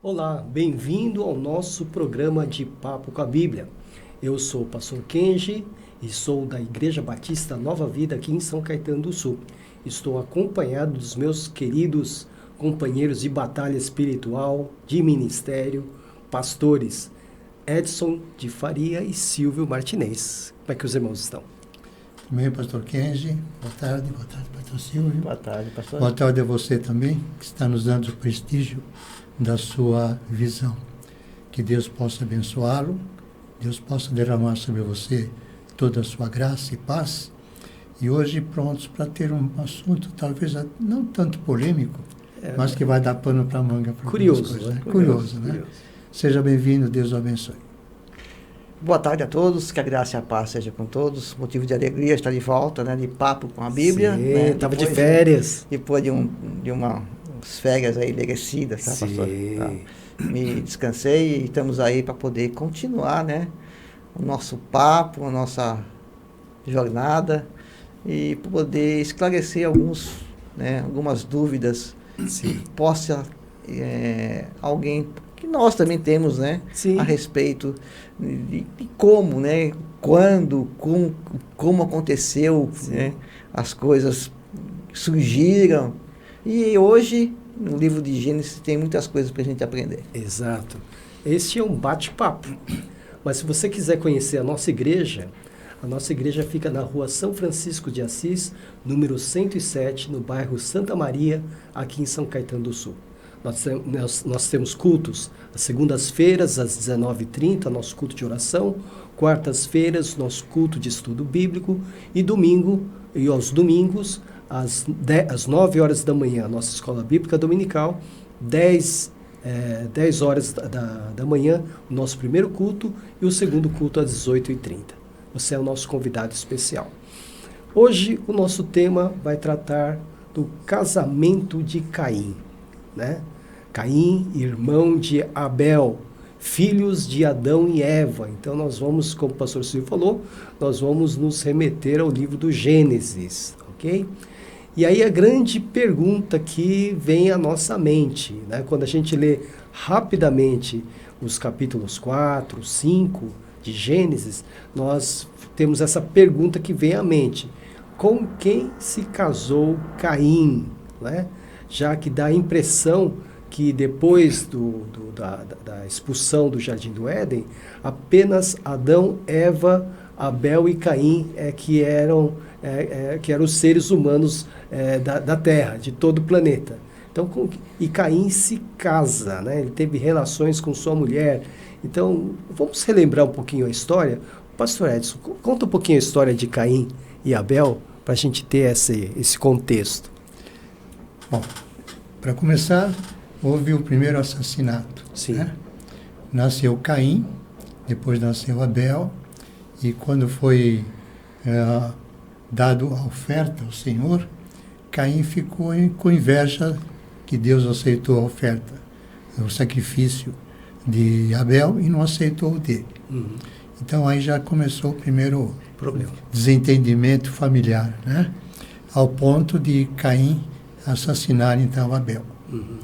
Olá, bem-vindo ao nosso programa de Papo com a Bíblia. Eu sou o pastor Kenji e sou da Igreja Batista Nova Vida aqui em São Caetano do Sul. Estou acompanhado dos meus queridos companheiros de batalha espiritual, de ministério, pastores Edson de Faria e Silvio Martinez. Como é que os irmãos estão? Bem, pastor Kenji, boa tarde, pastor Silvio. Boa tarde, pastor. Boa tarde a você também, que está nos dando o prestígio da sua visão. Que Deus possa abençoá-lo, Deus possa derramar sobre você toda a sua graça e paz. E hoje prontos para ter um assunto talvez não tanto polêmico, mas que vai dar pano para a manga. Curioso, né? Curioso, né? Seja bem-vindo, Deus o abençoe. Boa tarde a todos, que a graça e a paz seja com todos. Motivo de alegria estar de volta, né, de papo com a Bíblia. Sim, né, estava de férias. Depois de umas férias aí merecidas, tá, Sim. pastor? Tá. Me descansei e estamos aí para poder continuar, né, o nosso papo, a nossa jornada e poder esclarecer algumas dúvidas. Sim. Possa alguém que nós também temos, né, Sim. a respeito de como, né, quando, como aconteceu, né, as coisas surgiram. E hoje, no livro de Gênesis, tem muitas coisas para a gente aprender. Exato. Este é um bate-papo. Mas se você quiser conhecer a nossa igreja fica na rua São Francisco de Assis, número 107, no bairro Santa Maria, aqui em São Caetano do Sul. Nós temos cultos às segundas-feiras, às 19h30, nosso culto de oração, quartas-feiras, nosso culto de estudo bíblico, e aos domingos, às 9 horas da manhã, nossa escola bíblica dominical, 10 horas da manhã, o nosso primeiro culto, e o segundo culto às 18h30. Você é o nosso convidado especial. Hoje, o nosso tema vai tratar do casamento de Caim, né? Caim, irmão de Abel, filhos de Adão e Eva. Então nós vamos, como o pastor Silvio falou, nós vamos nos remeter ao livro do Gênesis, ok? E aí a grande pergunta que vem à nossa mente, né? Quando a gente lê rapidamente os capítulos 4, 5 de Gênesis, nós temos essa pergunta que vem à mente: com quem se casou Caim, né? Já que dá a impressão que depois da expulsão do Jardim do Éden, apenas Adão, Eva, Abel e Caim que eram os seres humanos da Terra, de todo o planeta. Então, e Caim se casa, né? Ele teve relações com sua mulher. Então, vamos relembrar um pouquinho a história. Pastor Edson, conta um pouquinho a história de Caim e Abel, para a gente ter esse contexto. Bom, para começar, houve o primeiro assassinato. Sim. Né? Nasceu Caim, depois nasceu Abel, e quando foi dado a oferta ao Senhor, Caim ficou com inveja que Deus aceitou a oferta, o sacrifício de Abel, e não aceitou o dele. Uhum. Então aí já começou o primeiro problema, desentendimento familiar, né? Ao ponto de Caim assassinar então Abel. Uhum.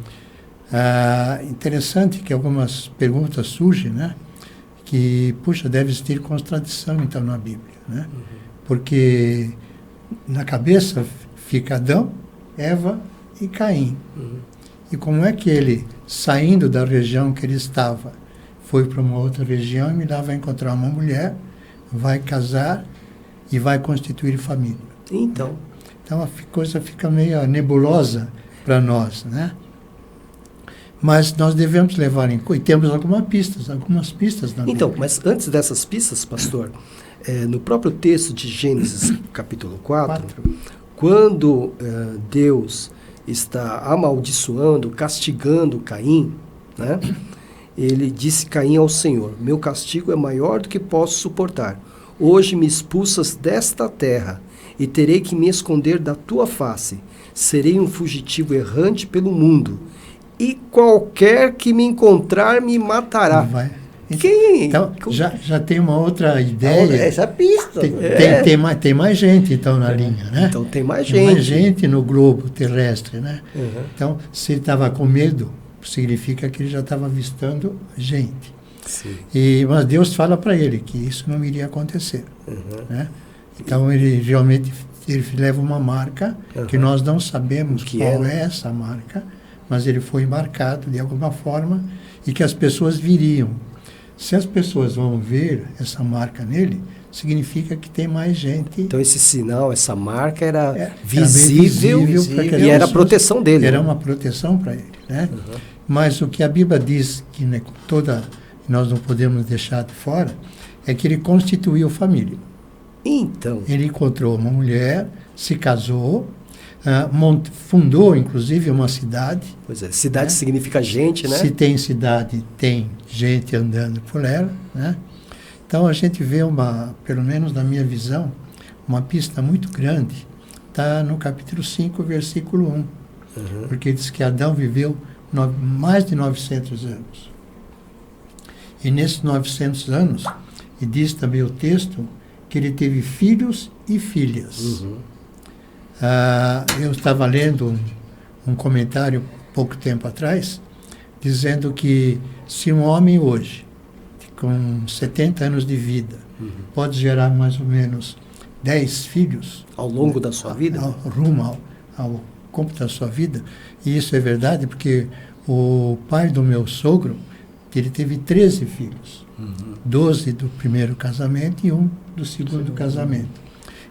Interessante que algumas perguntas surgem, né? Que, puxa, deve existir contradição então na Bíblia, né? Uhum. Porque na cabeça fica Adão, Eva e Caim. Uhum. E como é que ele, saindo da região que ele estava, foi para uma outra região e lá vai encontrar uma mulher, vai casar e vai constituir família? Então a coisa fica meio nebulosa para nós, né? Mas nós devemos levar em conta, e temos algumas pistas na Bíblia. Então, mas antes dessas pistas, pastor, no próprio texto de Gênesis, capítulo 4, quando Deus está amaldiçoando, castigando Caim, né? Ele disse Caim ao Senhor: meu castigo é maior do que posso suportar. Hoje me expulsas desta terra e terei que me esconder da tua face. Serei um fugitivo errante pelo mundo, e qualquer que me encontrar me matará. Quem? Então, já tem uma outra ideia. Essa pista. Tem mais gente, então, na linha, né? Então, tem mais gente. Tem mais gente no globo terrestre, né? Uhum. Então, se ele estava com medo significa que ele já estava avistando gente. Sim. Mas Deus fala para ele que isso não iria acontecer. Né? Então ele realmente ele leva uma marca que nós não sabemos qual é essa marca, mas ele foi marcado de alguma forma e que as pessoas viriam. Se as pessoas vão ver essa marca nele, significa que tem mais gente. Então esse sinal, essa marca era visível e era a proteção dele. Era uma proteção para ele. Né? Mas o que a Bíblia diz, que nós não podemos deixar de fora, é que ele constituiu família. Então. Ele encontrou uma mulher, se casou, fundou inclusive uma cidade. Pois é, cidade significa gente, né? Se tem cidade, tem gente andando por ela, né? Então a gente vê pelo menos na minha visão, uma pista muito grande. Está no capítulo 5, versículo 1. Porque diz que Adão viveu mais de 900 anos. E nesses 900 anos, e diz também o texto, que ele teve filhos e filhas. Eu estava lendo um comentário pouco tempo atrás, dizendo que se um homem hoje, com 70 anos de vida, pode gerar mais ou menos 10 filhos... Ao longo da sua vida? Rumo ao cômputo da sua vida. E isso é verdade porque o pai do meu sogro, ele teve 13 filhos. 12 do primeiro casamento e 1 do segundo casamento.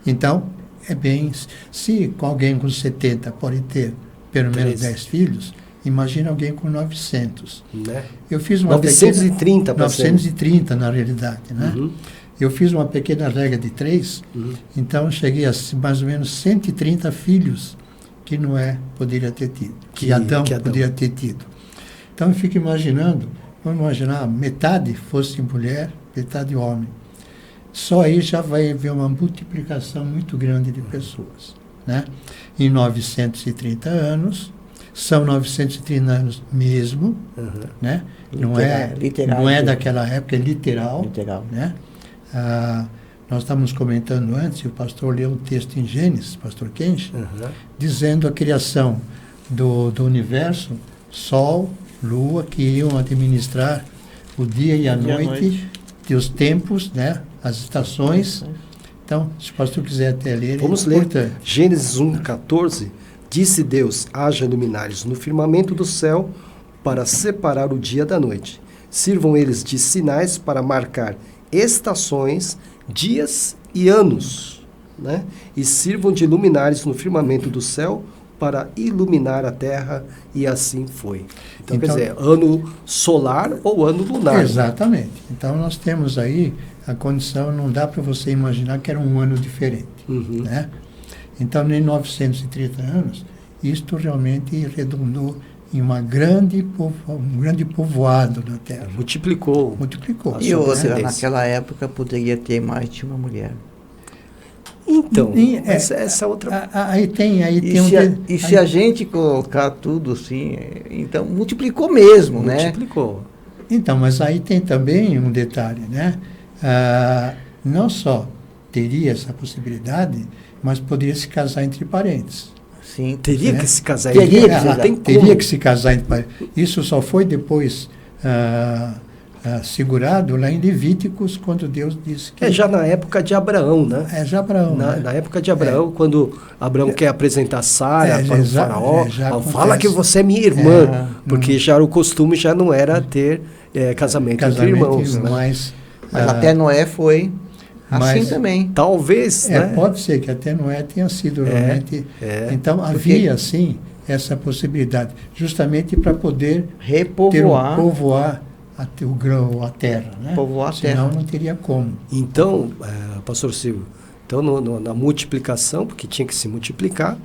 Então, se alguém com 70 pode ter pelo menos 10 filhos, imagina alguém com 900. Né? Eu fiz uma 930, 930 na realidade, né? Eu fiz uma pequena regra de 3, então cheguei a mais ou menos 130 filhos que Noé poderia ter tido, que Adão poderia ter tido. Então eu fico imaginando, vamos imaginar, metade fosse mulher, metade homem. Só aí já vai haver uma multiplicação muito grande de pessoas. Né? Em 930 anos, são 930 anos mesmo, né? Não é daquela época, é literal. Né? Nós estávamos comentando antes, o pastor leu um texto em Gênesis, pastor Kenji, dizendo a criação do universo, Sol, Lua, que iam administrar o dia e a noite, e os tempos, né? As estações. Então, se o pastor quiser até ler, vamos ler. Gênesis 1:14, disse Deus, haja luminares no firmamento do céu para separar o dia da noite. Sirvam eles de sinais para marcar estações, dias e anos, né? E sirvam de luminares no firmamento do céu para iluminar a terra, e assim foi. Então, quer dizer, ano solar ou ano lunar. Exatamente. Então, nós temos aí a condição, não dá para você imaginar que era um ano diferente. Né? Então, em 930 anos, isto realmente redundou em um grande povoado na Terra. Multiplicou. E outra, naquela época poderia ter mais de uma mulher. Então, essa outra... Se a gente colocar tudo assim, então multiplicou mesmo, né? Multiplicou. Então, mas aí tem também um detalhe, né? Não só teria essa possibilidade, mas poderia se casar entre parentes. Sim. Teria que se casar teria que se casar entre parentes. Isso só foi depois segurado lá em Levíticos, quando Deus disse que... já na época de Abraão, né? Já Abraão. Na época de Abraão, quando Abraão quer apresentar Sara para o faraó, fala que você é minha irmã, porque já o costume já não era ter casamento entre irmãos. Né? Mas até Noé foi assim também. Talvez, né? Pode ser que até Noé tenha sido realmente... Então, havia, sim, essa possibilidade, justamente para poder povoar a terra, né? Senão não teria como. Então, pastor Silvio, na multiplicação, porque tinha que se multiplicar,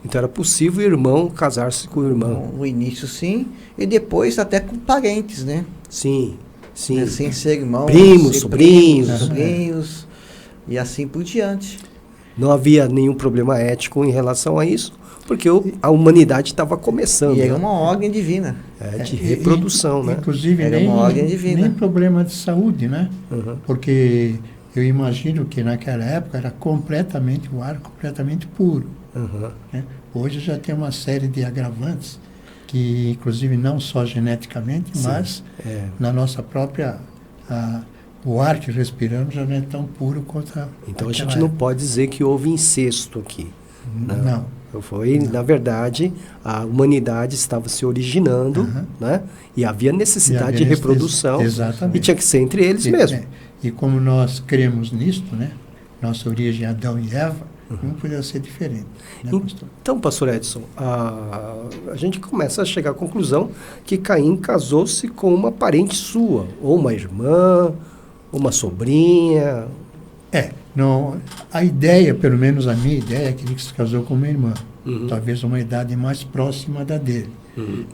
então era possível o irmão casar-se com o irmão. No início, sim, e depois até com parentes, né? Sim. Sem ser irmão, primos, sobrinhos, e assim por diante. Não havia nenhum problema ético em relação a isso, porque a humanidade estava começando. E era uma ordem divina. De reprodução, né? Inclusive, era uma ordem divina. Nem problema de saúde, né? Porque eu imagino que naquela época era o ar completamente puro. Né? Hoje já tem uma série de agravantes que inclusive não só geneticamente, Sim. mas na nossa própria... o ar que respiramos já não é tão puro quanto Então a aquela gente não época. pode dizer que houve incesto aqui. Não. Foi, na verdade, a humanidade estava se originando, Aham. né? E havia necessidade E havia de reprodução. exatamente. E tinha que ser entre eles mesmo. E como nós cremos nisto, né? Nossa origem é Adão e Eva, não podia ser diferente. Né, pastor? Então, pastor Edson, a gente começa a chegar à conclusão que Caim casou-se com uma parente sua, ou uma irmã, ou uma sobrinha. Não, a ideia, pelo menos a minha ideia, é que ele se casou com uma irmã. Talvez uma idade mais próxima da dele.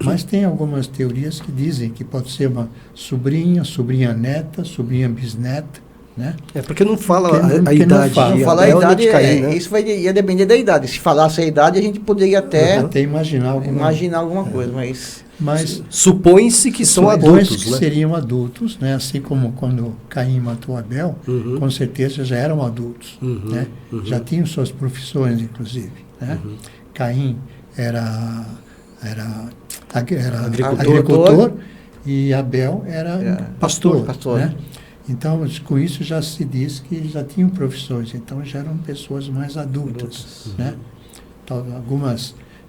Mas tem algumas teorias que dizem que pode ser uma sobrinha, sobrinha neta, sobrinha bisneta, né? Porque não fala Porque a não idade fala. de Não falar a Abel nem idade, de Caim, né? isso ia depender da idade. Se falasse a idade, a gente poderia até Até imaginar alguma coisa, Mas supõe-se que são supõe-se adultos, que né? seriam adultos, né? Assim como quando Caim matou Abel, com certeza já eram adultos, né? Já tinham suas profissões, inclusive, né? Caim era agricultor e Abel era pastor, né? Então, com isso já se diz que eles já tinham profissões, então já eram pessoas mais adultas, né? Então,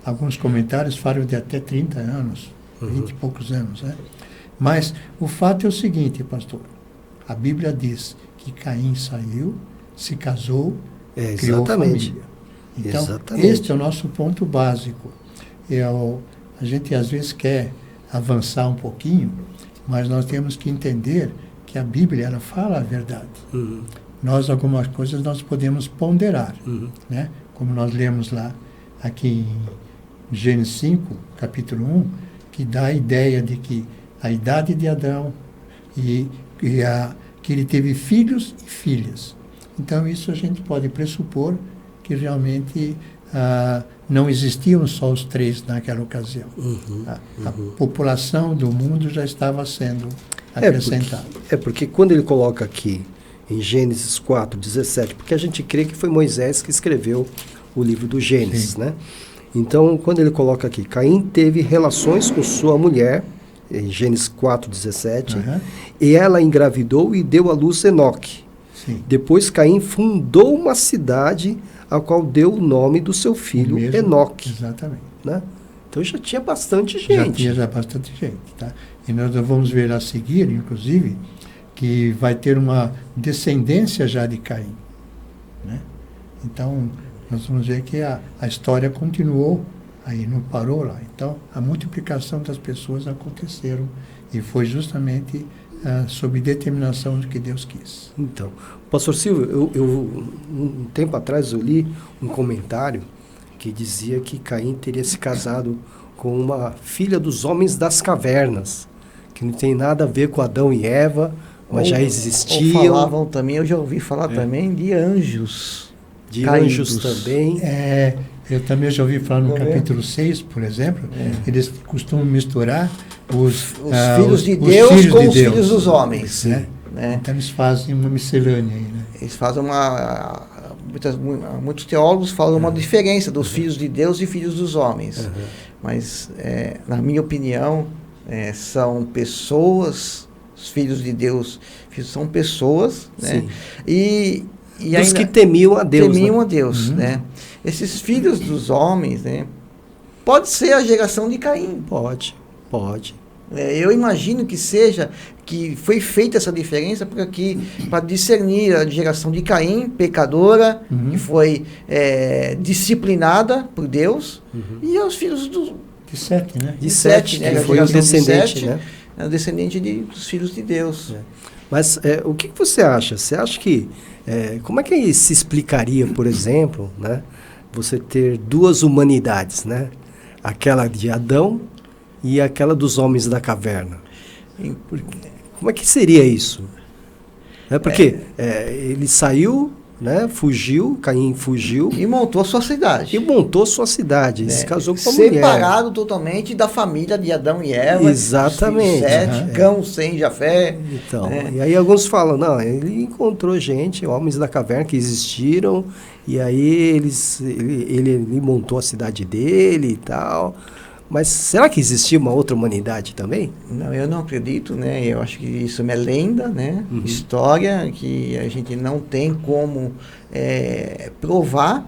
alguns comentários falam de até 30 anos, 20 e poucos anos, né? Mas o fato é o seguinte, pastor, a Bíblia diz que Caim saiu, se casou, criou família. Então, este é o nosso ponto básico. A gente às vezes quer avançar um pouquinho, mas nós temos que entender que a Bíblia ela fala a verdade. Nós, algumas coisas, nós podemos ponderar, né? Como nós lemos lá, aqui em Gênesis 5, capítulo 1, que dá a ideia de que a idade de Adão que ele teve filhos e filhas. Então, isso a gente pode pressupor que realmente não existiam só os três naquela ocasião. A população do mundo já estava sendo acrescentada. Porque quando ele coloca aqui, em Gênesis 4, 17, porque a gente crê que foi Moisés que escreveu o livro do Gênesis, né? Então, quando ele coloca aqui, Caim teve relações com sua mulher, em Gênesis 4, 17, e ela engravidou e deu à luz Enoque. Depois Caim fundou uma cidade a qual deu o nome do seu filho Enoque. Exatamente. Né? Então já tinha bastante gente. Já tinha bastante gente. Tá? E nós vamos ver a seguir, inclusive, que vai ter uma descendência já de Caim. Né? Então, nós vamos ver que a história continuou, aí não parou lá. Então, a multiplicação das pessoas aconteceram e foi justamente sob determinação do que Deus quis. Então, pastor Silvio, um tempo atrás eu li um comentário que dizia que Caim teria se casado com uma filha dos homens das cavernas, que não tem nada a ver com Adão e Eva, mas já existiam. Ou falavam também, eu já ouvi falar também de anjos. De caídos. anjos também. Eu também já ouvi falar no capítulo 6, por exemplo, eles costumam misturar os filhos de Deus com os filhos dos homens. Né? Então eles fazem uma miscelânea aí, né? Eles fazem muitos teólogos falam uma diferença dos filhos de Deus e filhos dos homens. Mas, na minha opinião, são pessoas, os filhos de Deus são pessoas, né? E dos que temiam a Deus. Temiam a Deus, né? Esses filhos dos homens, né? Pode ser a geração de Caim. Pode. Eu imagino que foi feita essa diferença para discernir a geração de Caim, pecadora, que foi disciplinada por Deus, e os filhos de Sete, né? De Sete, né? Que foi o descendente, né? É o descendente dos filhos de Deus. Mas o que você acha? Você acha que... como é que se explicaria, por exemplo, né? Você ter duas humanidades, né? Aquela de Adão e aquela dos homens da caverna. Como é que seria isso? Porque ele saiu, né? Fugiu, Caim fugiu. E montou a sua cidade. Ele se casou com a mulher. Separado totalmente da família de Adão e Eva. Exatamente. Cão, Sem, Jafé. Então, e aí alguns falam, não, ele encontrou gente, homens da caverna que existiram, e aí ele montou a cidade dele e tal. Mas será que existia uma outra humanidade também? Não, eu não acredito, né? Eu acho que isso é uma lenda, né? História que a gente não tem como provar,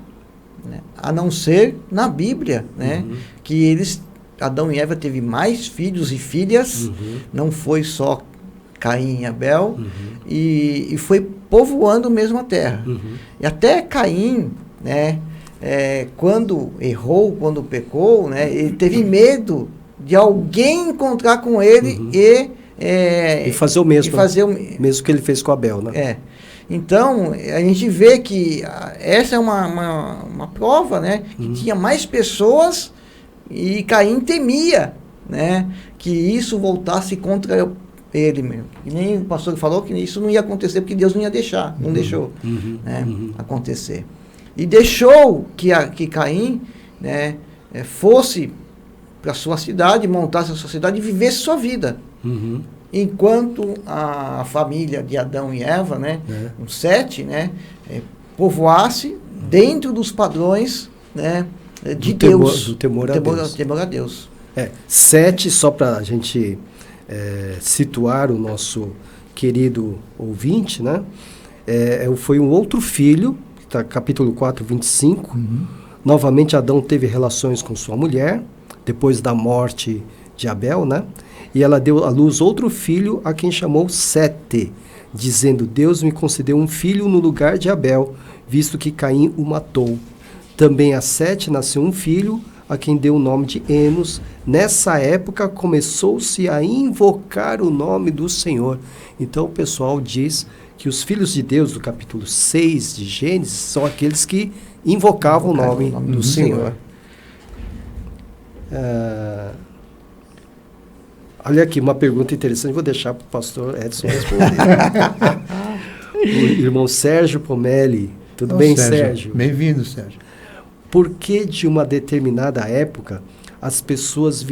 né? A não ser na Bíblia, né? Que Adão e Eva teve mais filhos e filhas, não foi só Caim e Abel, e foi povoando mesmo a terra. E até Caim, né? Quando errou, quando pecou, né? Ele teve medo de alguém encontrar com ele E fazer o mesmo. Mesmo que ele fez com Abel, né? Então, a gente vê que essa é uma prova, né? Que tinha mais pessoas e Caim temia, né? Que isso voltasse contra ele mesmo. E nem o pastor falou que isso não ia acontecer porque Deus não ia deixar, não deixou né? Acontecer. E deixou que Caim, né? Fosse para sua cidade, montasse a sua cidade e vivesse sua vida. Enquanto a família de Adão e Eva, né, os 7, né, povoasse dentro dos padrões, né, de Deus. Do temor a Deus. Temor a Deus. 7, só para a gente situar o nosso querido ouvinte, né, foi um outro filho, tá, capítulo 4, 25. Novamente Adão teve relações com sua mulher, depois da morte de Abel, né? E ela deu à luz outro filho, a quem chamou Sete, dizendo: Deus me concedeu um filho no lugar de Abel, visto que Caim o matou. Também a Sete nasceu um filho, a quem deu o nome de Enos. Nessa época começou-se a invocar o nome do Senhor. Então o pessoal diz que os filhos de Deus, do capítulo 6 de Gênesis, são aqueles que invocavam o nome do Senhor. Olha aqui, uma pergunta interessante, vou deixar para o pastor Edson responder. O irmão Sérgio Pomelli. Tudo bem, Sérgio? Bem-vindo, Sérgio. Por que de uma determinada época as pessoas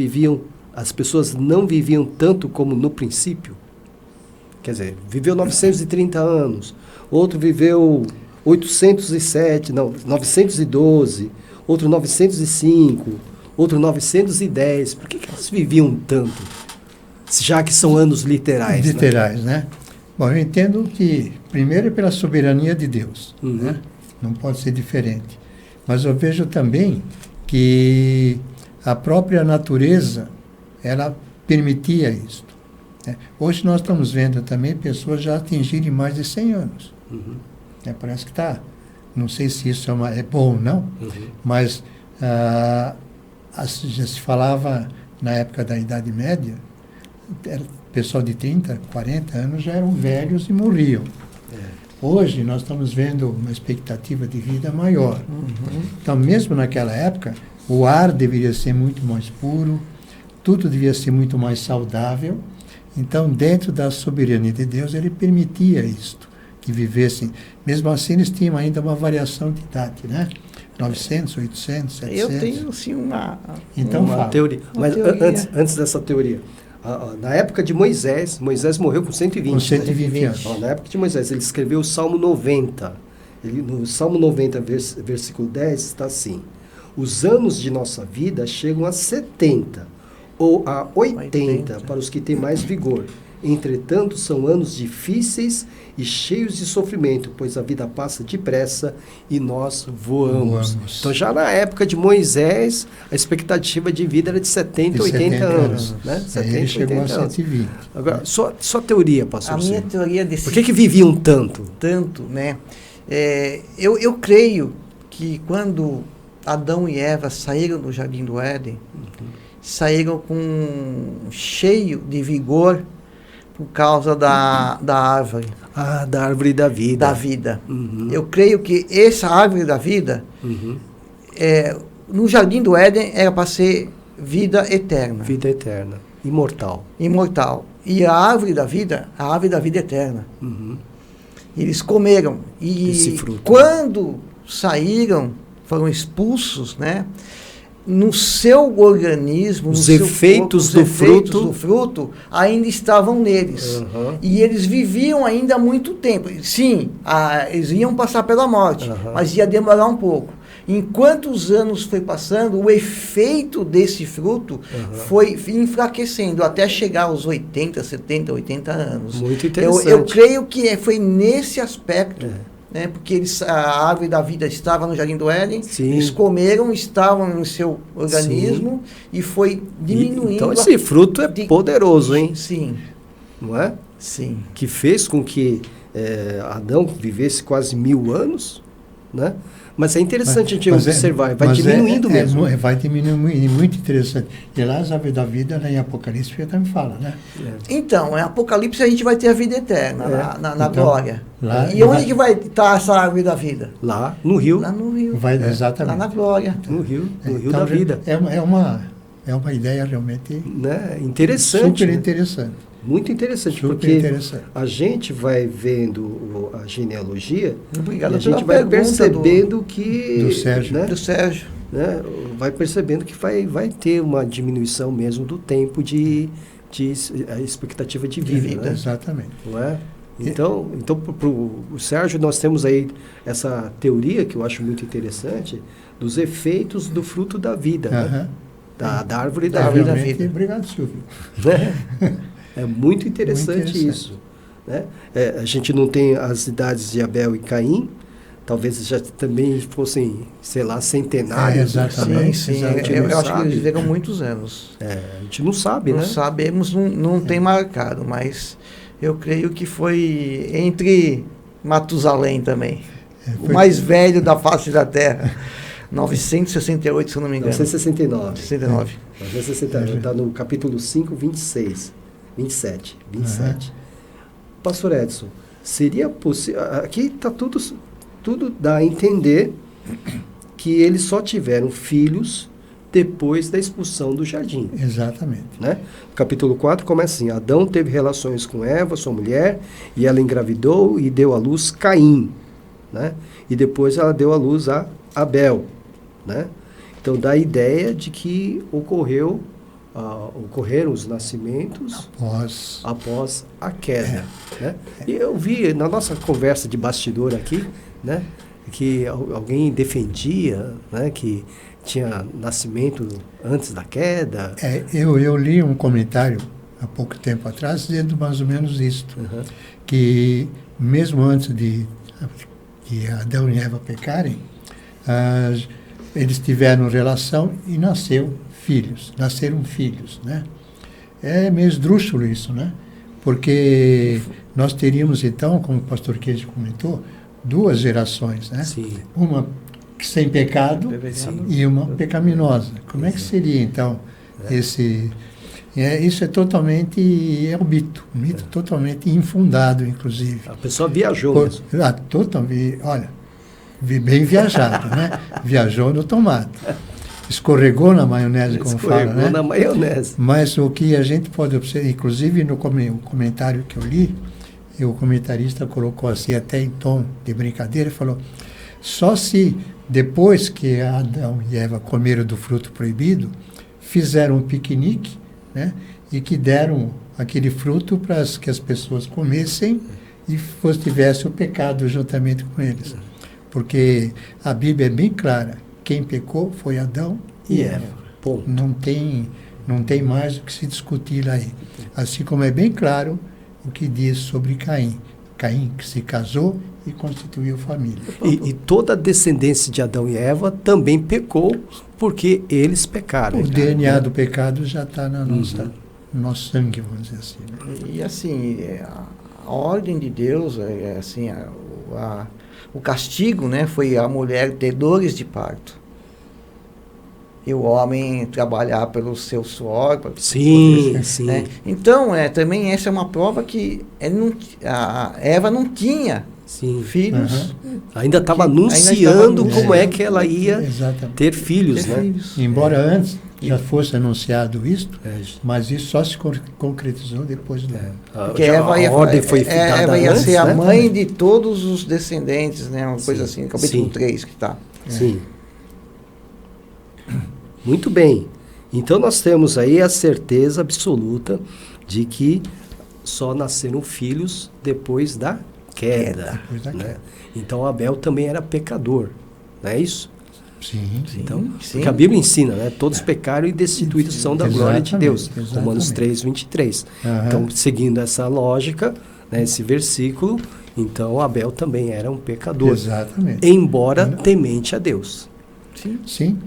não viviam tanto como no princípio? Quer dizer, viveu 930 anos, outro viveu 912, outro 905, outro 910. Por que elas viviam tanto? Já que são anos literais. Literais, né? Bom, eu entendo que, primeiro, é pela soberania de Deus. Né? Não pode ser diferente. Mas eu vejo também que a própria natureza, ela permitia isso. Né? Hoje nós estamos vendo também pessoas já atingirem mais de 100 anos. Parece que está. Não sei se isso é bom ou não, mas já se falava na época da Idade Média, pessoal de 30, 40 anos já eram velhos e morriam. Hoje nós estamos vendo uma expectativa de vida maior. Então, mesmo naquela época, o ar deveria ser muito mais puro, tudo devia ser muito mais saudável. Então, dentro da soberania de Deus, ele permitia isto, que vivessem. Mesmo assim, eles tinham ainda uma variação de idade, né? 900, 800, 700. Eu tenho, sim, uma teoria. Mas antes dessa teoria, na época de Moisés morreu com 120. Com 120 anos. Na época de Moisés, ele escreveu o Salmo 90. No Salmo 90, versículo 10, está assim: os anos de nossa vida chegam a 70 ou a 80 para os que têm mais vigor. Entretanto, são anos difíceis e cheios de sofrimento, pois a vida passa depressa e nós voamos. Então, já na época de Moisés, a expectativa de vida era de 70, 80 anos. Né? 70, ele chegou a 120. Agora, sua teoria, pastor. A minha teoria desse... Por que viviam tanto? Tanto, né? Eu creio que quando Adão e Eva saíram do Jardim do Éden, saíram cheio de vigor, por causa da árvore. Da árvore da vida. Da vida. Eu creio que essa árvore da vida, no Jardim do Éden, era para ser vida eterna. Vida eterna. Imortal. Imortal. E a árvore da vida é eterna. Eles comeram. E fruto, quando saíram, foram expulsos, né? No seu organismo, os efeitos do fruto ainda estavam neles. E eles viviam ainda há muito tempo. Sim, eles iam passar pela morte, mas ia demorar um pouco. enquanto os anos foi passando, o efeito desse fruto foi enfraquecendo até chegar aos 80, 70, 80 anos. Muito interessante. Eu creio que foi nesse aspecto, né, porque a árvore da vida estava no Jardim do Éden, Sim. eles comeram, estavam no seu organismo e foi diminuindo. Então esse fruto é poderoso, hein? Sim, Não é? sim. Que fez com que Adão vivesse quase 1000 anos, né? Mas é interessante a gente observar, vai diminuindo mesmo. Vai diminuindo, muito interessante. E lá as árvores da vida, né, em Apocalipse, também fala, né? Então, em Apocalipse a gente vai ter a vida eterna, na Então, glória. lá- E onde que vai estar essa árvore da vida? Lá no rio, Lá no rio. Exatamente. Lá na glória. no rio Então, da vida. É uma ideia realmente Né? Interessante. super né? interessante. Muito interessante, Super porque interessante. a gente vai vendo a genealogia Obrigado e a gente pela vai pergunta percebendo que... do Sérgio. né? Do Sérgio. Né? Vai percebendo que vai ter uma diminuição mesmo do tempo de a expectativa de vida. Né? Exatamente. Não é? Então para o Sérgio, nós temos aí essa teoria que eu acho muito interessante dos efeitos do fruto da vida, né? Da árvore da vida. Realmente, obrigado, Silvio. Né? É muito interessante isso. Né? A gente não tem as idades de Abel e Caim, talvez já também fossem, sei lá, centenários. Exatamente. Sim. A gente Eu não acho que sabe. eles viveram muitos anos. A gente não sabe, Não né? sabemos, não tem marcado, mas eu creio que foi entre Matusalém também. O mais velho da face da Terra. 968, se eu não me engano. 1969. 69. 1969. Está no capítulo 5, 27. Pastor Edson, seria possível... Aqui está tudo dá a entender que eles só tiveram filhos depois da expulsão do jardim. Exatamente. Né? Capítulo 4 começa assim: Adão teve relações com Eva, sua mulher, e ela engravidou e deu à luz Caim. Né? E depois ela deu à luz a Abel. Né? Então dá a ideia de que ocorreram os nascimentos após a queda. Né? E eu vi na nossa conversa de bastidor aqui, né, que alguém defendia, né, que tinha nascimento antes da queda. Eu li um comentário há pouco tempo atrás dizendo mais ou menos isto, que mesmo antes de Adão e Eva pecarem, eles tiveram relação e nasceram filhos, né? É meio esdrúxulo isso, né? Porque nós teríamos então, como o pastor Queijo comentou, 2 gerações, né? Sim. Uma sem pecado e uma pecaminosa. Como é que seria então esse... isso é totalmente um mito totalmente infundado, inclusive. A pessoa viajou mesmo. Totalmente, olha, bem viajado, né? Viajou no tomate. Escorregou na maionese, como fala, né? Escorregou na maionese. Mas o que a gente pode observar, inclusive no comentário que eu li, o comentarista colocou assim, até em tom de brincadeira, falou, só se depois que Adão e Eva comeram do fruto proibido, fizeram um piquenique, né? E que deram aquele fruto para que as pessoas comessem e tivesse o pecado juntamente com eles. Porque a Bíblia é bem clara, quem pecou foi Adão e Eva. Ponto. Não tem mais o que se discutir aí. Assim como é bem claro o que diz sobre Caim. Caim que se casou e constituiu família. E toda a descendência de Adão e Eva também pecou porque eles pecaram. O DNA do pecado já está no nosso sangue, vamos dizer assim. Né? E assim, a ordem de Deus, assim, o castigo, né, foi a mulher ter dores de parto. E o homem trabalhar pelo seu suor. Sim. Né? Então, também essa é uma prova que a Eva não tinha filhos. Ainda estava anunciando como é que ela ia ter filhos. Embora antes já fosse anunciado isto, mas isso só se concretizou depois do... Porque Eva ia ser a mãe de todos os descendentes, né? Uma coisa assim, capítulo 3 que está. Sim. Muito bem. Então nós temos aí a certeza absoluta de que só nasceram filhos depois da queda. Né? Então Abel também era pecador, não é isso? Sim, Então, sim. porque a Bíblia ensina, né? Todos pecaram e destituídos são da glória de Deus. Exatamente, Romanos exatamente. 3:23. Aham. Então, seguindo essa lógica, né, esse versículo, então Abel também era um pecador. Exatamente. Embora temente a Deus. Sim.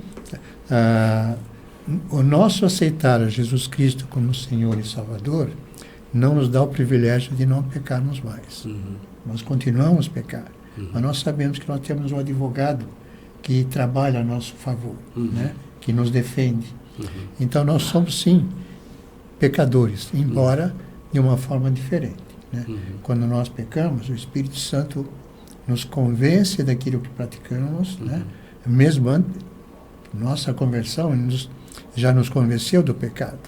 O nosso aceitar a Jesus Cristo como Senhor e Salvador não nos dá o privilégio de não pecarmos mais. Nós continuamos a pecar. Mas nós sabemos que nós temos um advogado que trabalha a nosso favor, né? Que nos defende. Então nós somos, sim, pecadores, embora de uma forma diferente. Né? Quando nós pecamos, o Espírito Santo nos convence daquilo que praticamos, né? Mesmo antes nossa conversão, já nos convenceu do pecado.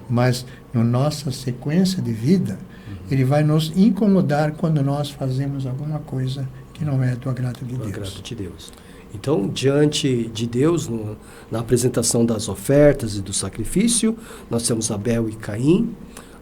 Mas na nossa sequência de vida, ele vai nos incomodar quando nós fazemos alguma coisa que não é do agrado de Do Deus. agrado de Deus. Então, diante de Deus, na apresentação das ofertas e do sacrifício, nós temos Abel e Caim.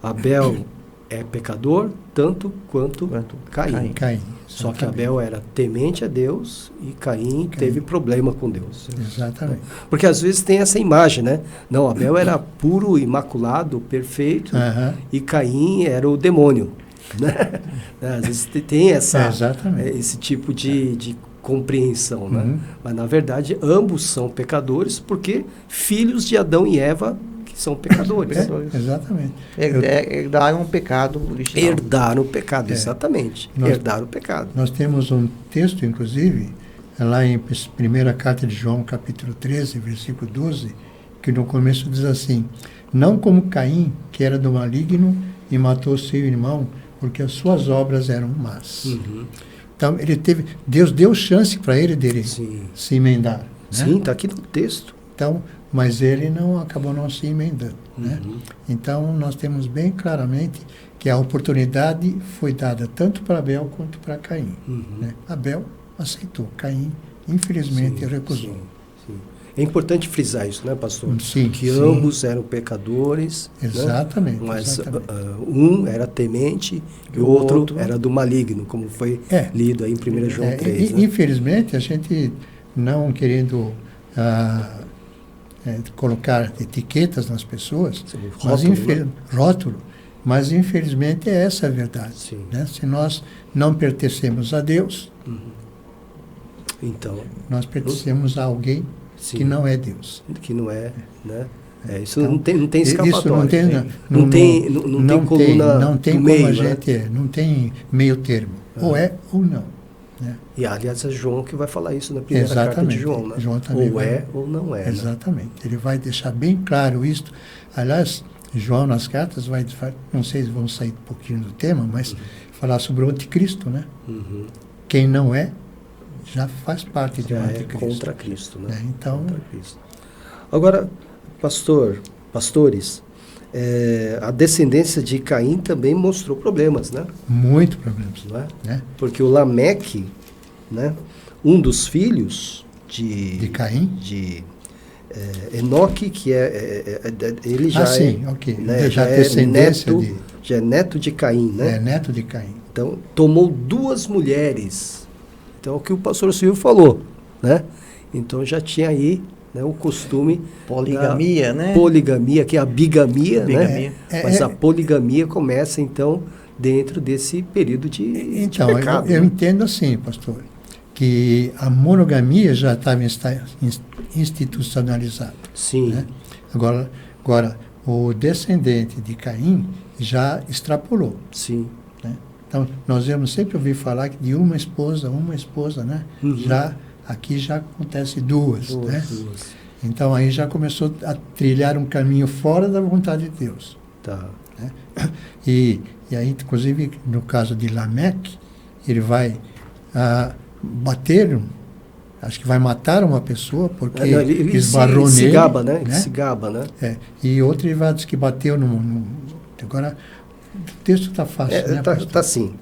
Abel é pecador tanto quanto Caim. Caim. Só que Exatamente. Abel era temente a Deus e Caim teve problema com Deus. Exatamente. Porque às vezes tem essa imagem, né? Não, Abel era puro, imaculado, perfeito, Aham. e Caim era o demônio. Né? Às vezes tem Exatamente. esse tipo de compreensão, né? Uhum. Mas na verdade ambos são pecadores porque filhos de Adão e Eva que são pecadores. Exatamente. Herdaram um pecado original. Herdaram o pecado, É. exatamente. Nós- Herdaram o pecado. Nós temos um texto, inclusive, lá em primeira carta de João, capítulo 13, versículo 12, que no começo diz assim: não como Caim, que era do maligno e matou seu irmão, porque as suas obras eram más. Então, Deus deu chance para ele dele Sim. se emendar. Né? Sim, está aqui no texto. Então, mas ele acabou não se emendando. Né? Então, nós temos bem claramente que a oportunidade foi dada tanto para Abel quanto para Caim. Né? Abel aceitou, Caim, infelizmente, recusou. Sim. É importante frisar isso, né, pastor? Sim, que sim. ambos eram pecadores. Exatamente, Né? Mas exatamente. um era temente e o outro era do maligno, como foi É. lido aí em 1 João 3. Né? Infelizmente, a gente não querendo colocar etiquetas nas pessoas, Sim, mas rótulo, né? rótulo, mas infelizmente é essa a verdade. Sim. Né? Se nós não pertencemos a Deus, Então, nós pertencemos a alguém sim, que não é Deus. que não é, né? Isso Então, não tem escapatória. Isso não tem, né? Não tem coluna não tem do como meio, a né? gente, não tem meio termo. Ou é ou não. Né? E aliás é João que vai falar isso na primeira carta de João, né? João também Ou é ou não é. Né? Exatamente. Ele vai deixar bem claro isto. Aliás, João nas cartas vai, não sei se vão sair um pouquinho do tema, mas falar sobre o anticristo, né? Quem não é, já faz parte de um Já é anticristo. contra Cristo, né? Então, Contra Cristo. Agora, pastores, a descendência de Caim também mostrou problemas, né? muito problemas. Não é? Né? Porque o Lameque, né? Um dos filhos De Caim? de Enoque, que ele já sim, é, ok. né, Já descendência neto, de... já é neto de Caim, né? É neto de Caim. Então, tomou 2 mulheres. Então, é o que o pastor Silvio falou, né? Então, já tinha aí, né, o costume Poligamia, da né? poligamia, que é a bigamia, Bigamia. né? Mas a poligamia começa, então, dentro desse período de Então, pecado. eu né? entendo assim, pastor, que a monogamia já estava institucionalizada. Sim. Né? Agora, o descendente de Caim já extrapolou. Sim. Né? Então, nós vamos sempre ouvir falar de uma esposa, né? Aqui já acontece duas. Né? Duas. Então, aí já começou a trilhar um caminho fora da vontade de Deus. Tá. Né? E aí, inclusive, no caso de Lameque, ele vai bater, acho que vai matar uma pessoa porque Ele esbarrou se nele. gaba, né? Ele se gaba, né? E outro ele vai dizer que bateu Agora, o texto está fácil, né? Tá assim.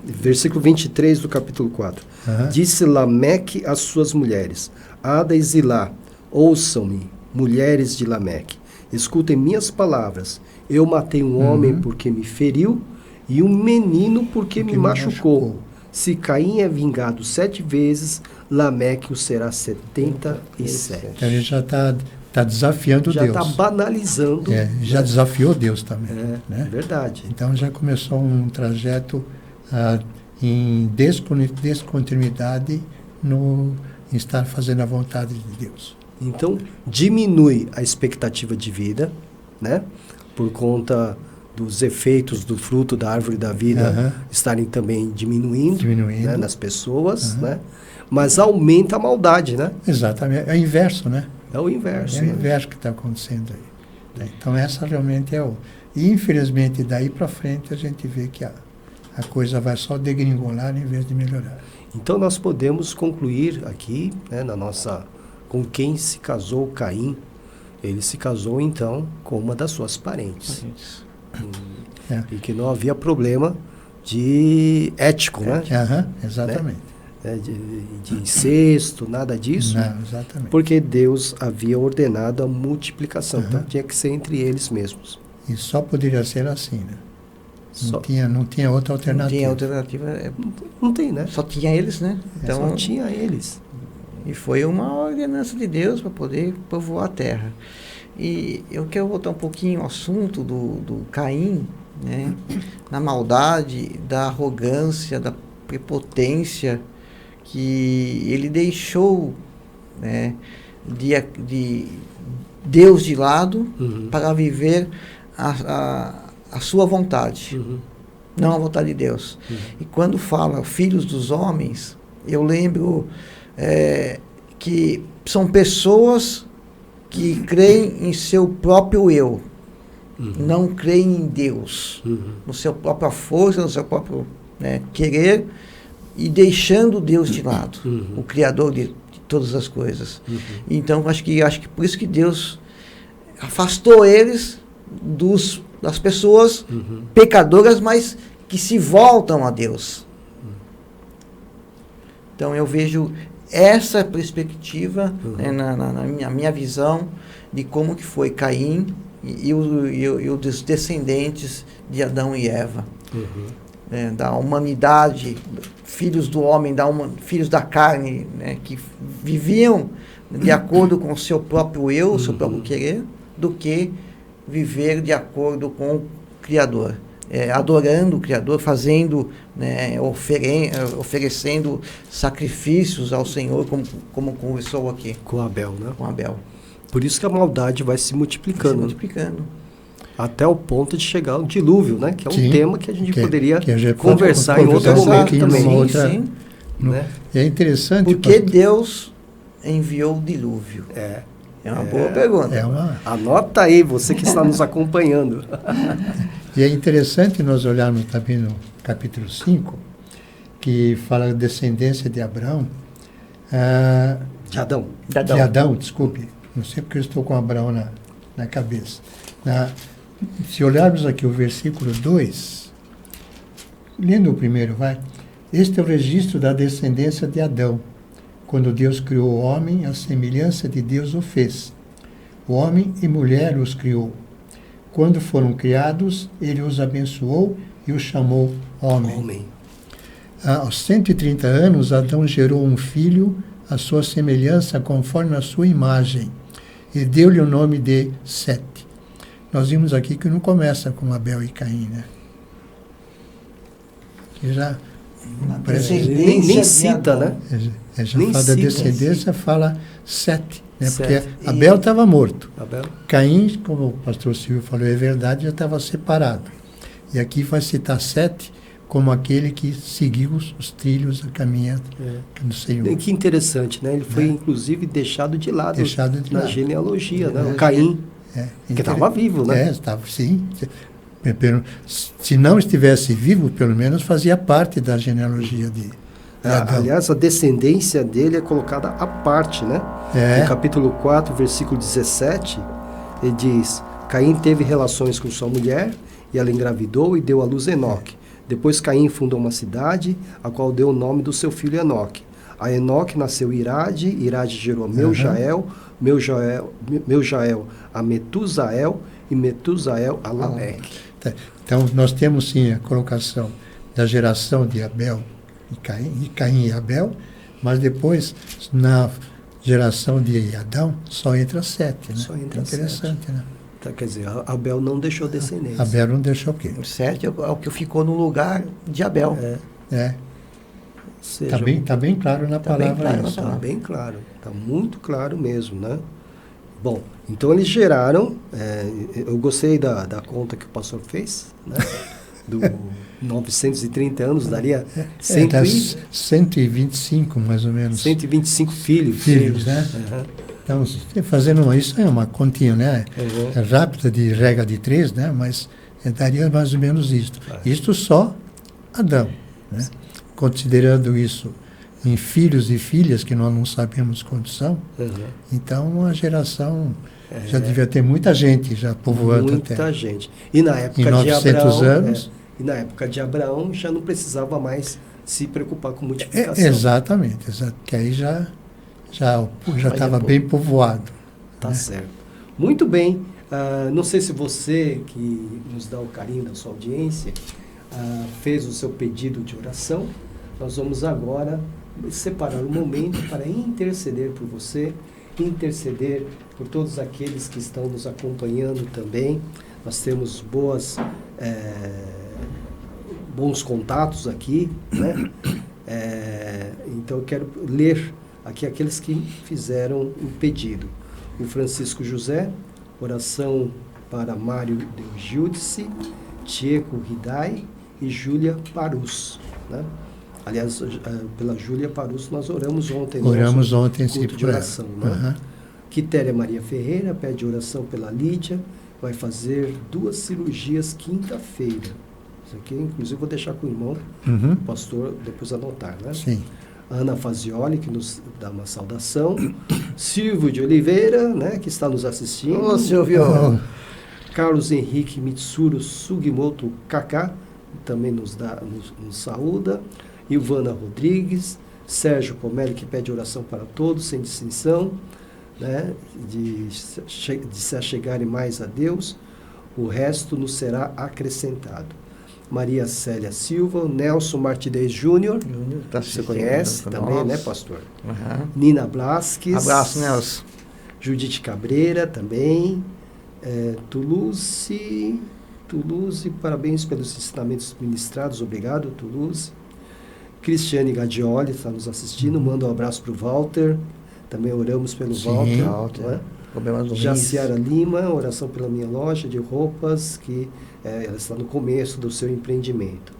Versículo 23 do capítulo 4. Aham. Disse Lameque às suas mulheres: Ada e Zilá, ouçam-me, mulheres de Lameque. Escutem minhas palavras. Eu matei um homem porque me feriu e um menino porque me machucou. Se Caim é vingado 7 vezes, Lameque o será 77. Então ele já está desafiando Já Deus. está banalizando. Já desafiou Deus também. né? Verdade. Então já começou um trajeto em descontinuidade em estar fazendo a vontade de Deus. Então, diminui a expectativa de vida, né? Por conta dos efeitos do fruto da árvore da vida estarem também diminuindo. Né? Nas pessoas, né? Mas aumenta a maldade, né? Exatamente. É o inverso, né? É o inverso. É o inverso que está acontecendo aí. Então essa realmente é o... E infelizmente daí para frente a gente vê que a coisa vai só degringolar em vez de melhorar. Então nós podemos concluir aqui, né, com quem se casou Caim. Ele se casou então com uma das suas parentes. E que não havia problema de ético, né? Exatamente. Né? De incesto, nada disso. Não, exatamente. Porque Deus havia ordenado a multiplicação. Então tinha que ser entre eles mesmos. E só poderia ser assim, né? Não tinha outra alternativa. Não tinha alternativa. Não tem, né? Só tinha eles, né? Então, só tinha eles. E foi uma ordenança de Deus para poder povoar a terra. E eu quero voltar um pouquinho ao assunto do Caim, né? Na maldade, da arrogância, da prepotência que ele deixou, né, de Deus de lado para viver a sua vontade, não a vontade de Deus. E quando fala filhos dos homens, eu lembro que são pessoas que creem em seu próprio eu, não creem em Deus, no seu própria força, no seu próprio querer, e deixando Deus de lado, o Criador de todas as coisas. Então, acho que por isso que Deus afastou eles das pessoas pecadoras, mas que se voltam a Deus. Então, eu vejo essa perspectiva na minha visão de como que foi Caim e os descendentes de Adão e Eva. Da humanidade, filhos do homem, filhos da carne, né, que viviam de acordo com o seu próprio eu, o seu próprio querer, do que viver de acordo com o Criador. Adorando o Criador, fazendo, oferecendo sacrifícios ao Senhor, como conversou aqui. Com Abel, né? Com Abel. Por isso que a maldade vai se multiplicando. Vai se multiplicando. Até o ponto de chegar ao dilúvio, né? Que é um tema que a gente poderia gente conversar em outro momento também. Sim. Né? É interessante... Por que Deus enviou o dilúvio? É uma boa pergunta. Anota aí, você que está nos acompanhando. E é interessante nós olharmos também no capítulo 5, que fala da descendência de Abraão. De Adão. De Adão, desculpe. Não sei porque eu estou com Abraão na cabeça. Se olharmos aqui o versículo 2, lendo o primeiro, este é o registro da descendência de Adão. Quando Deus criou o homem, a semelhança de Deus o fez. O homem e mulher os criou. Quando foram criados, ele os abençoou e os chamou homem. Aos 130 anos, Adão gerou um filho à sua semelhança, conforme a sua imagem, e deu-lhe o nome de Sete. Nós vimos aqui que não começa com Abel e Caim, né? Que já nem cita, né? Já fala da descendência, fala Sete, né? Porque Abel estava morto. Caim, como o pastor Silvio falou, é verdade, já estava separado. E aqui vai citar Sete como aquele que seguiu os trilhos, a caminhada do Senhor. Que interessante, né? Ele foi, inclusive, deixado de lado na genealogia, né? O Caim. Que estava vivo, né? Estava, sim. Se não estivesse vivo, pelo menos fazia parte da genealogia de Adão. Aliás, a descendência dele é colocada à parte, né? No capítulo 4, versículo 17, ele diz: Caim teve relações com sua mulher, e ela engravidou e deu à luz Enoque. Depois Caim fundou uma cidade, a qual deu o nome do seu filho Enoque. A Enoque nasceu Irade, Irade gerou Meujael, Meujael a Metusael, e Metusael a Lameque. Então, nós temos sim a colocação da geração de Abel Caim e Abel, mas depois, na geração de Adão, só entra 7, né? Só entra interessante, 7. né? Tá, quer dizer, Abel não deixou descendência. Abel não deixou o quê? O 7 é o que ficou no lugar de Abel. É. Ou seja, Tá bem claro na Tá bem palavra claro na isso. Está né? bem claro, está muito claro mesmo, né? Bom, então eles geraram, eu gostei da conta que o pastor fez, né? Do 930 anos, daria 125, mais ou menos. 125 filhos. Filhos, né? Uhum. Então, fazendo isso é uma continha, né? Uhum. É rápida de regra de 3, né? Mas daria mais ou menos isto. Isto só Adão, né? Considerando isso em filhos e filhas, que nós não sabemos quantos são, então a geração já devia ter muita gente já povoando a terra. Muita gente. E na época Em 900 de Abraão, anos. E na época de Abraão já não precisava mais se preocupar com multiplicação. Exatamente, que aí já estava bem povoado. Tá né? certo. Muito bem. Não sei se você, que nos dá o carinho da sua audiência, fez o seu pedido de oração. Nós vamos agora separar um momento para interceder por você, interceder por todos aqueles que estão nos acompanhando também. Nós temos bons contatos aqui, né? Então eu quero ler aqui aqueles que fizeram um pedido. O Francisco José, oração para Mário Deugildice, Tieco Ridai e Júlia Parus, né? Aliás, pela Júlia Parus nós oramos ontem. Oramos ontem, sim, culto de oração, né? Quitéria Maria Ferreira pede oração pela Lídia, vai fazer 2 cirurgias quinta-feira. Isso aqui, inclusive, vou deixar com o irmão, o pastor, depois anotar, né? Sim. Ana Fazioli, que nos dá uma saudação. Silvio de Oliveira, né, que está nos assistindo. Ô, Silvio! Carlos Henrique Mitsuru Sugimoto Kaká, também nos saúda. Ilvana Rodrigues. Sérgio Comelli, que pede oração para todos, sem distinção, né, de se achegarem mais a Deus. O resto nos será acrescentado. Maria Célia Silva, Nelson Martinez Júnior, você conhece também, né, pastor? Nina Blasques. Abraço, Nelson. Judite Cabreira também. Toulouse, parabéns pelos ensinamentos ministrados, obrigado, Toulouse. Cristiane Gadioli está nos assistindo, manda um abraço para o Walter, também oramos pelo Walter. Né? Jaciara Lima, oração pela minha loja de roupas, que ela está no começo do seu empreendimento.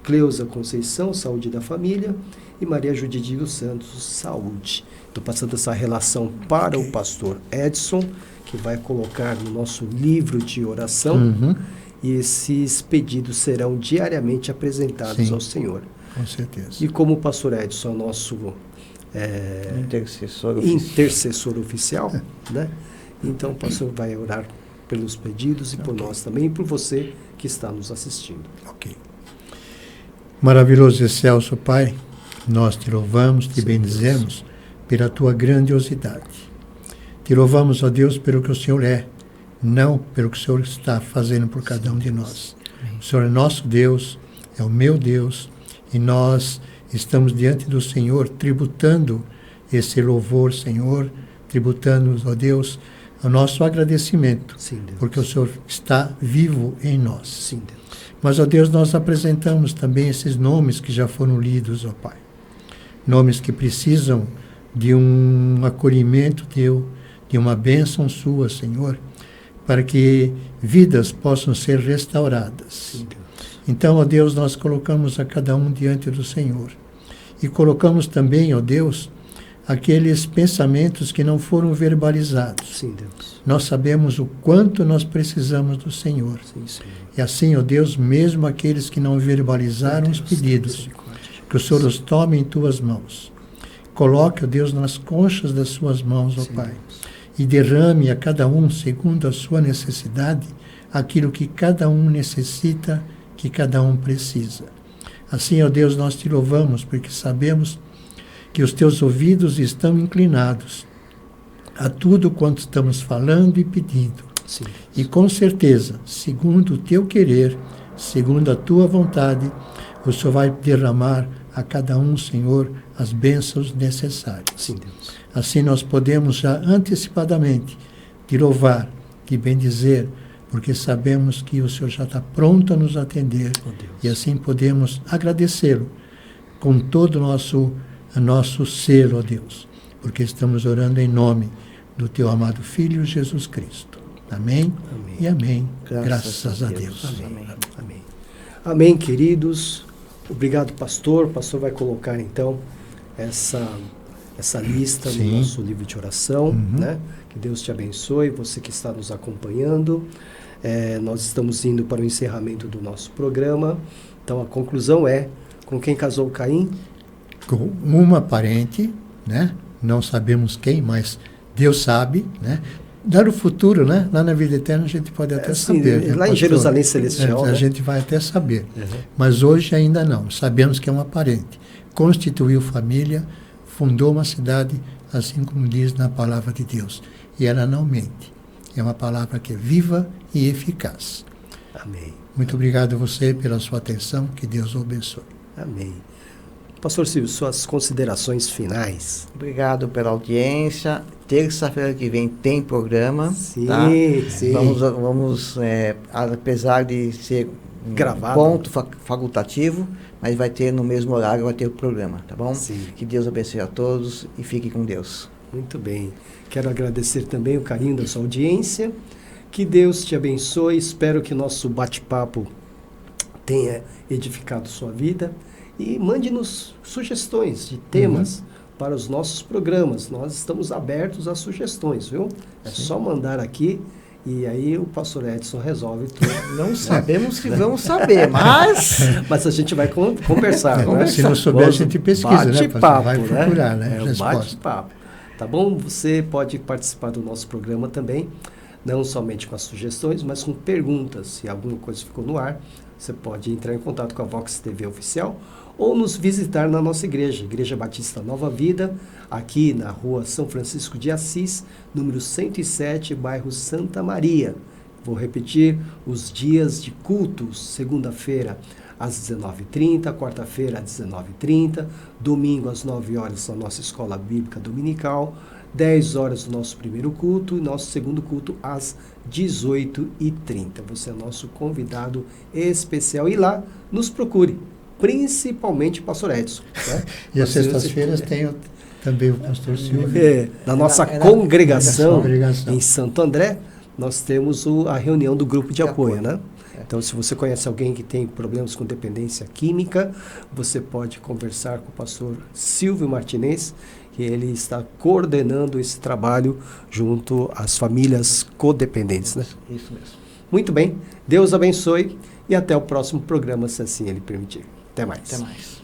Cleusa Conceição, saúde da família. E Maria Judite dos Santos, saúde. Estou passando essa relação para o pastor Edson, que vai colocar no nosso livro de oração. E esses pedidos serão diariamente apresentados ao Senhor. Com certeza. E como o pastor Edson é o nosso intercessor oficial, né? Então o pastor vai orar pelos pedidos e por nós também, e por você que está nos assistindo. Ok. Maravilhoso e excelso Pai, nós te louvamos, te bendizemos pela tua grandiosidade. Te louvamos, ó Deus, pelo que o Senhor é, não pelo que o Senhor está fazendo por cada um de nós. O Senhor é nosso Deus, é o meu Deus, e nós estamos diante do Senhor, tributando esse louvor, Senhor, tributando, ó Deus, o nosso agradecimento, Sim, Deus. porque o Senhor está vivo em nós. Sim, Deus. Mas, ó Deus, nós apresentamos também esses nomes que já foram lidos, ó Pai. Nomes que precisam de um acolhimento teu, de uma bênção sua, Senhor, para que vidas possam ser restauradas. Sim, Deus. Então, ó Deus, nós colocamos a cada um diante do Senhor. E colocamos também, ó Deus, aqueles pensamentos que não foram verbalizados. Sim, Deus. Nós sabemos o quanto nós precisamos do Senhor. Sim, Senhor. E assim, ó Deus, mesmo aqueles que não verbalizaram os pedidos, que o Senhor os tome em tuas mãos. Coloque, ó Deus, nas conchas das suas mãos, ó Pai, e derrame a cada um, segundo a sua necessidade, aquilo que cada um necessita, que cada um precisa. Assim, ó Deus, nós te louvamos, porque sabemos que os teus ouvidos estão inclinados a tudo quanto estamos falando e pedindo. Sim. E com certeza, segundo o teu querer, segundo a tua vontade, o Senhor vai derramar a cada um, Senhor, as bênçãos necessárias. Sim, Deus. Assim nós podemos já antecipadamente te louvar, te bendizer, porque sabemos que o Senhor já está pronto a nos atender. Oh, Deus. E assim podemos agradecê-lo com todo o nosso ser, ó Deus, porque estamos orando em nome do teu amado Filho Jesus Cristo. Amém, Amém. e amém. Graças a Graças a Deus. Deus. Amém. Amém. Amém, queridos. Obrigado, pastor. O pastor vai colocar, então, essa lista Sim. no nosso livro de oração, Uhum. né? Que Deus te abençoe, você que está nos acompanhando. Nós estamos indo para o encerramento do nosso programa. Então, a conclusão é, com quem casou Caim? Com uma parente, né? Não sabemos quem, mas Deus sabe, né? Dar o futuro, né? Lá na vida eterna a gente pode até Sim, saber. né, lá em pastor? Jerusalém Celestial, A né? gente vai até saber. Uhum. Mas hoje ainda não. Sabemos que é uma parente. Constituiu família, fundou uma cidade, assim como diz na palavra de Deus. E ela não mente. É uma palavra que é viva e eficaz. Amém. Muito obrigado a você pela sua atenção. Que Deus o abençoe. Amém. Pastor Silvio, suas considerações finais. Obrigado pela audiência. Terça-feira que vem tem programa. Sim, tá? sim. Vamos apesar de ser um Gravado. ponto facultativo, mas vai ter no mesmo horário, vai ter o programa, tá bom? Sim. Que Deus abençoe a todos e fique com Deus. Muito bem. Quero agradecer também o carinho da sua audiência. Que Deus te abençoe. Espero que nosso bate-papo tenha edificado sua vida. E mande-nos sugestões de temas para os nossos programas. Nós estamos abertos a sugestões, viu? É só mandar aqui e aí o pastor Edson resolve tudo. Não sabemos se vamos saber, mas Mas a gente vai conversar, né? Se não souber, a gente pesquisa, né? Bate-papo, Vai procurar, né? É um Resposta. bate-papo. Tá bom? Você pode participar do nosso programa também, não somente com as sugestões, mas com perguntas. Se alguma coisa ficou no ar, você pode entrar em contato com a Vox TV Oficial ou nos visitar na nossa igreja, Igreja Batista Nova Vida, aqui na rua São Francisco de Assis, número 107, bairro Santa Maria. Vou repetir os dias de cultos: segunda-feira às 19h30, quarta-feira às 19h30, domingo às 9 horas na nossa escola bíblica dominical, 10 horas o nosso primeiro culto e nosso segundo culto às 18h30. Você é nosso convidado especial e lá nos procure, principalmente o pastor Edson. Né? E às sextas-feiras tem também o pastor Silvio. Na nossa É na congregação congregação. em Santo André, nós temos a reunião do grupo de apoio, apoio. né? Então, se você conhece alguém que tem problemas com dependência química, você pode conversar com o pastor Silvio Martinez, que ele está coordenando esse trabalho junto às famílias codependentes, né? isso mesmo. Muito bem, Deus abençoe e até o próximo programa, se assim Ele permitir. Até mais. Até mais.